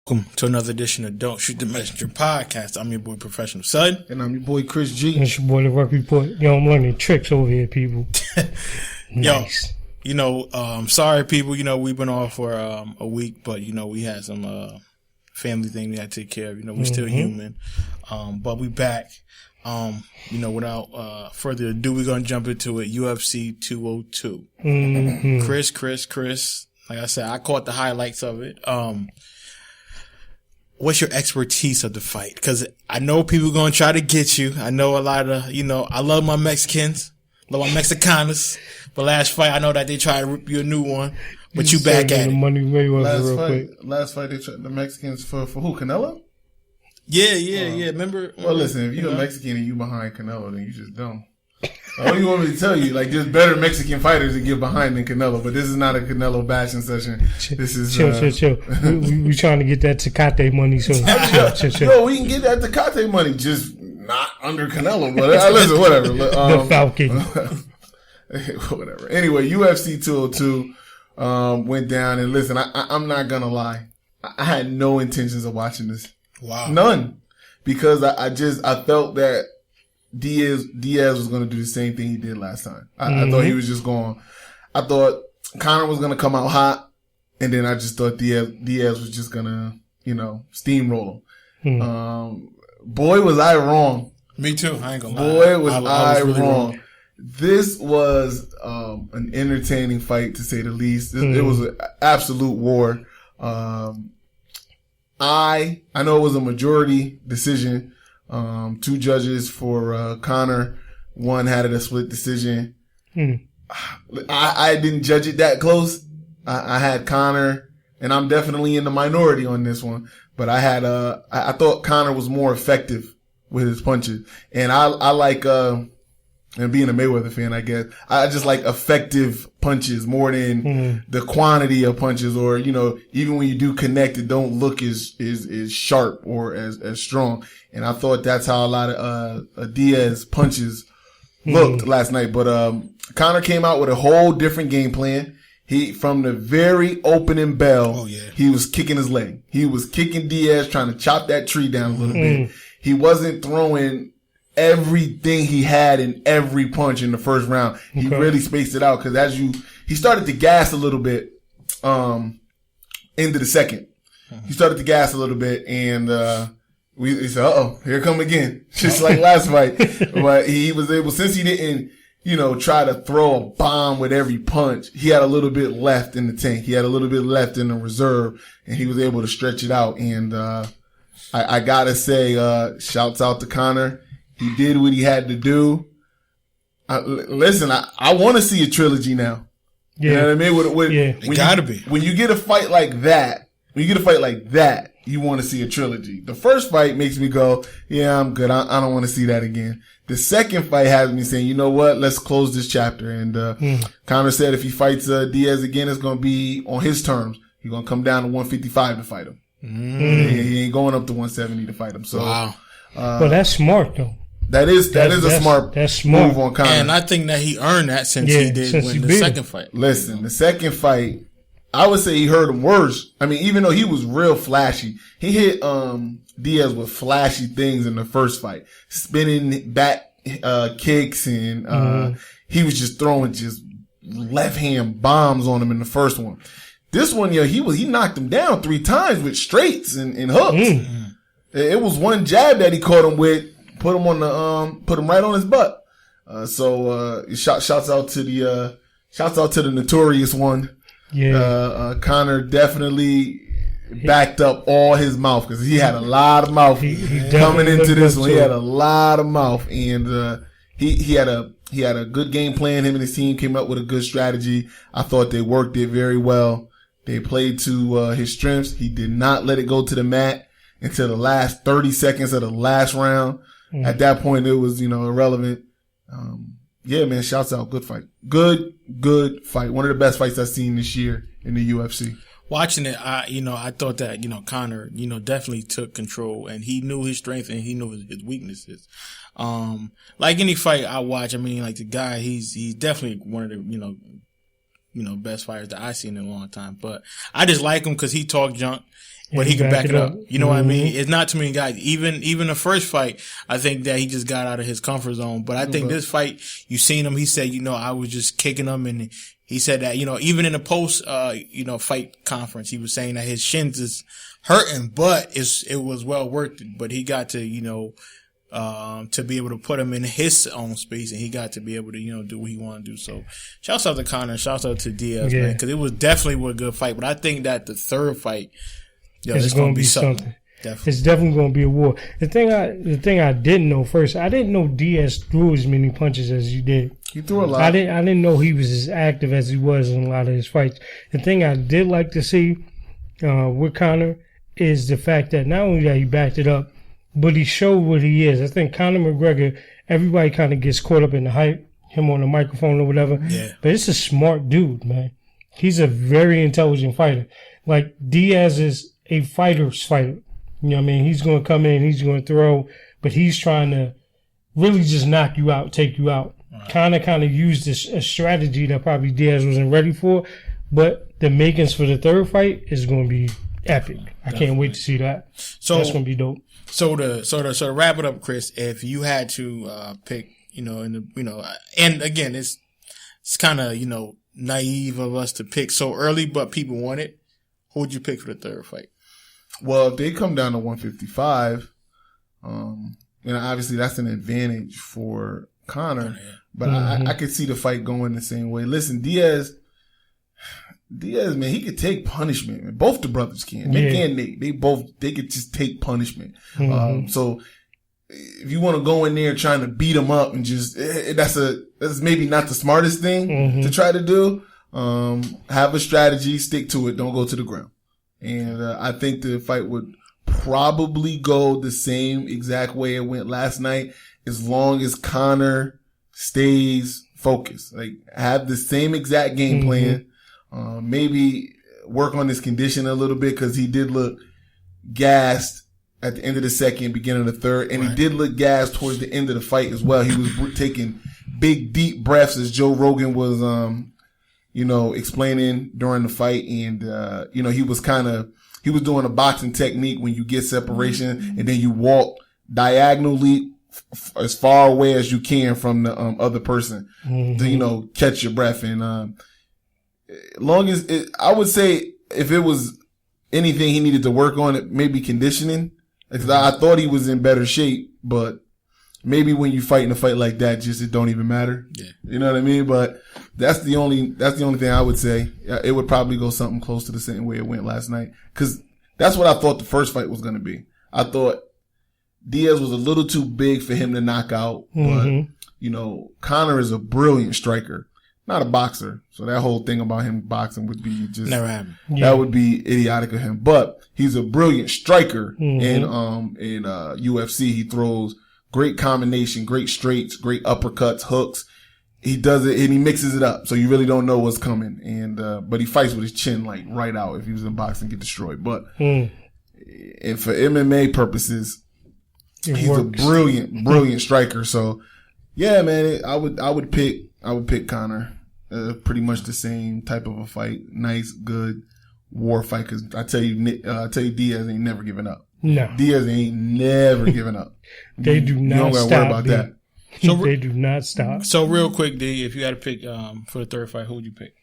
Welcome to another edition of Don't Shoot the Messenger podcast. I'm your boy, Professional Sud. And I'm your boy, Chris G. And it's your boy, The Work Report. Yo, I'm learning tricks over here, people. Nice. Yo, sorry, people. We've been off for a week, but, we had some family thing we had to take care of. We're still human. But we back. Without further ado, we're going to jump into it. UFC 202. Chris. Like I said, I caught the highlights of it. What's your expertise of the fight? Because I know people are going to try to get you. I know a lot of, I love my Mexicans, love my Mexicanos. But last fight, I know that they try to rip you a new one, but you back at it. Money quick. Last fight, they tried the Mexicans for who? Canelo? Yeah. Remember? Well, listen, if you're a Mexican and you behind Canelo, then you just dumb. What do you want me to tell you? Like, there's better Mexican fighters to get behind than Canelo, but this is not a Canelo bashing session. This is chill. We trying to get that Tecate money, so chill. Yo, we can get that Tecate money, just not under Canelo. But listen, whatever. The Falcon. Whatever. Anyway, UFC 202 went down, and listen, I'm not gonna lie, I had no intentions of watching this. Wow, none, because I felt that Diaz was going to do the same thing he did last time. I thought he was just going. I thought Conor was going to come out hot, and then I just thought Diaz was just going to, steamroll him. Boy, was I wrong. Me too. I ain't gonna lie. Boy, was I really wrong. This was an entertaining fight, to say the least. It was an absolute war. I know it was a majority decision. Two judges for Conor. One had it a split decision. I didn't judge it that close. I had Conor, and I'm definitely in the minority on this one. But I thought Conor was more effective with his punches, and I like and being a Mayweather fan, I guess I just like effective punches more than the quantity of punches, or even when you do connect, it don't look as sharp or as strong. And I thought that's how a lot of Diaz punches looked last night. But Conor came out with a whole different game plan. He, from the very opening bell, he was kicking his leg. He was kicking Diaz, trying to chop that tree down a little bit. He wasn't throwing everything he had in every punch in the first round. He really spaced it out, because he started to gas a little bit into the second. He started to gas a little bit, and we said, "Uh-oh, here come again," just like last fight. But he was able, since he didn't, try to throw a bomb with every punch, he had a little bit left in the tank. He had a little bit left in the reserve, and he was able to stretch it out. And I gotta say, shouts out to Conor. He did what he had to do. Listen, I want to see a trilogy now. Yeah. You know what I mean? It gotta be. When you get a fight like that, you want to see a trilogy. The first fight makes me go, yeah, I'm good. I don't want to see that again. The second fight has me saying, you know what? Let's close this chapter. And Conor said if he fights Diaz again, it's going to be on his terms. He's going to come down to 155 to fight him. He ain't going up to 170 to fight him. So, wow. But that's smart, though. That is a smart move on Conor. And I think that he earned that since he did win the second fight. Listen, the second fight, I would say he hurt him worse. I mean, even though he was real flashy, he hit Diaz with flashy things in the first fight, spinning back kicks, and he was just throwing just left hand bombs on him in the first one. This one, he knocked him down 3 times with straights and hooks. It was one jab that he caught him with, put him right on his butt. So shouts out to the notorious one. Yeah. Conor definitely backed up all his mouth, because he had a lot of mouth coming into this one. He had a lot of mouth, and he had a good game plan. Him and his team came up with a good strategy. I thought they worked it very well. They played to his strengths. He did not let it go to the mat until the last 30 seconds of the last round. At that point, it was, irrelevant. Yeah, man, shouts out. Good fight. Good fight. One of the best fights I've seen this year in the UFC. Watching it, I thought that, Conor, definitely took control, and he knew his strength and he knew his weaknesses. Like any fight I watch, I mean, like the guy, he's definitely one of the, best fighters that I've seen in a long time. But I just like him because he talk junk, but he can back it up. You know what I mean? It's not too many guys. Even the first fight, I think that he just got out of his comfort zone. But I think this fight, you seen him. He said, I was just kicking him, and he said that even in the post fight conference, he was saying that his shins is hurting, but it was well worth it. But he got to to be able to put him in his own space, and he got to be able to do what he want to do. So shouts out to Conor, shouts out to Diaz, man, because it was definitely a good fight. But I think that the third fight, it's going to be something. Definitely. It's definitely going to be a war. The thing I didn't know first, I didn't know Diaz threw as many punches as he did. He threw a lot. I didn't know he was as active as he was in a lot of his fights. The thing I did like to see with Conor is the fact that not only that he backed it up, but he showed what he is. I think Conor McGregor, everybody kind of gets caught up in the hype, him on the microphone or whatever. Yeah. But it's a smart dude, man. He's a very intelligent fighter. Like, Diaz is a fighter's fighter. You know what I mean? He's going to come in, he's going to throw, but he's trying to really just knock you out, take you out. Right. Kind of used a strategy that probably Diaz wasn't ready for, but the makings for the third fight is going to be epic. I can't wait to see that. So that's going to be dope. So to wrap it up, Chris, if you had to pick, and again, it's kind of naive of us to pick so early, but people want it. Who would you pick for the third fight? Well, if they come down to 155, obviously that's an advantage for Conor. Yeah. But I could see the fight going the same way. Listen, Diaz, man, he could take punishment. Man. Both the brothers can. They could just take punishment. So if you want to go in there trying to beat them up and just, that's maybe not the smartest thing to try to do. Have a strategy, stick to it, don't go to the ground. And I think the fight would probably go the same exact way it went last night, as long as Conor stays focused. Like, have the same exact game plan. Maybe work on his condition a little bit, because he did look gassed at the end of the second, beginning of the third, and he did look gassed towards the end of the fight as well. He was taking big, deep breaths, as Joe Rogan was, explaining during the fight, and he was doing a boxing technique when you get separation and then you walk diagonally as far away as you can from the other person to catch your breath. And long as I would say, if it was anything he needed to work on, it maybe conditioning, because I thought he was in better shape, but maybe when you fight in a fight like that, just it don't even matter. Yeah. You know what I mean? But that's the only thing I would say. It would probably go something close to the same way it went last night, because that's what I thought the first fight was going to be. I thought Diaz was a little too big for him to knock out, but Conor is a brilliant striker, not a boxer. So that whole thing about him boxing would be just never happened. That would be idiotic of him. But he's a brilliant striker in UFC. He throws great combination, great straights, great uppercuts, hooks. He does it and he mixes it up, so you really don't know what's coming. And but he fights with his chin like right out. If he was in boxing, get destroyed. But and for MMA purposes, he's a brilliant striker. So yeah, man, I would pick Conor. Pretty much the same type of a fight, nice, good war fight. Because I tell you, Diaz ain't never giving up. No, Diaz ain't never giving up. They do not. You don't gotta worry about that. So they do not stop. So real quick, D, if you had to pick for the third fight, who would you pick?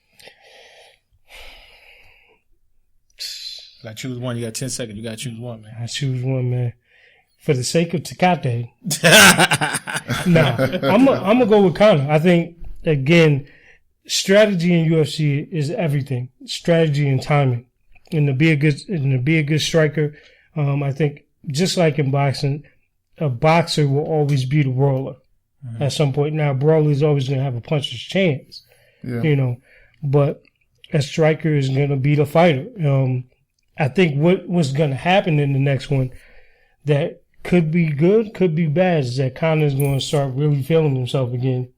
You gotta choose one. You got 10 seconds. You gotta choose one, man. I choose one, man. For the sake of Tecate. I'm gonna go with Conor. I think, again, strategy in UFC is everything. Strategy and timing. And to be a good striker, I think just like in boxing, a boxer will always be the brawler at some point. Now, a brawler is always going to have a puncher's chance, but a striker is going to be the fighter. I think what's going to happen in the next one that could be good, could be bad, is that Conor's going to start really feeling himself again.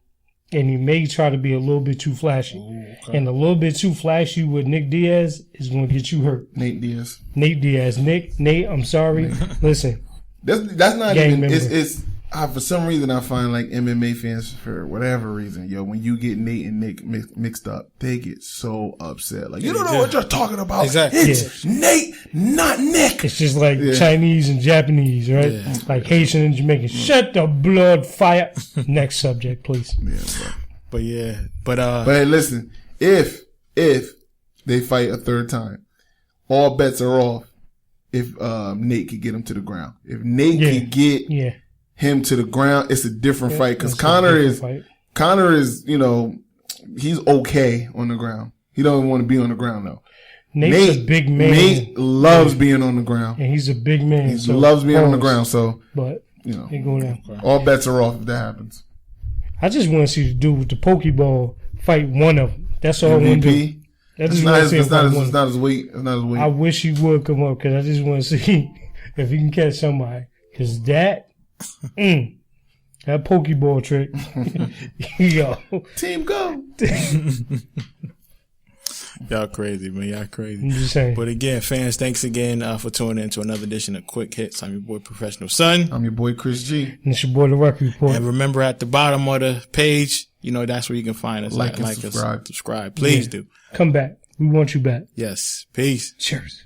And he may try to be a little bit too flashy. Ooh, okay. And a little bit too flashy with Nick Diaz is going to get you hurt. Nate Diaz. Nate, I'm sorry. Listen. That's not even, it's for some reason, I find like MMA fans, for whatever reason, when you get Nate and Nick mixed up, they get so upset. Like, you don't know what you're talking about. Exactly. It's Nate, not Nick. It's just like Chinese and Japanese, right? Yeah. Like Haitian and Jamaican. Shut the blood fire. Next subject, please. Yeah, but hey, listen, if they fight a third time, all bets are off. If Nate could get him to the ground, if Nate could get him to the ground, it's a different fight. Because Conor is, he's okay on the ground. He don't want to be on the ground though. Nate's a big man. Nate loves being on the ground, and he's a big man. He loves being on the ground. So, but they go down. All bets are off if that happens. I just want to see the dude with the Pokeball fight one of them. That's all I want to do. It's not his weight. I wish he would come up because I just want to see if he can catch somebody. Because that Pokeball trick, yo, team go. Y'all crazy, man. Y'all crazy. I'm just saying. But again, fans, thanks again for tuning in to another edition of Quick Hits. I'm your boy, Professional Son. I'm your boy, Chris G. And it's your boy, The Record Report. And remember, at the bottom of the page, that's where you can find us. Like and subscribe. Subscribe. Please do. Come back. We want you back. Yes. Peace. Cheers.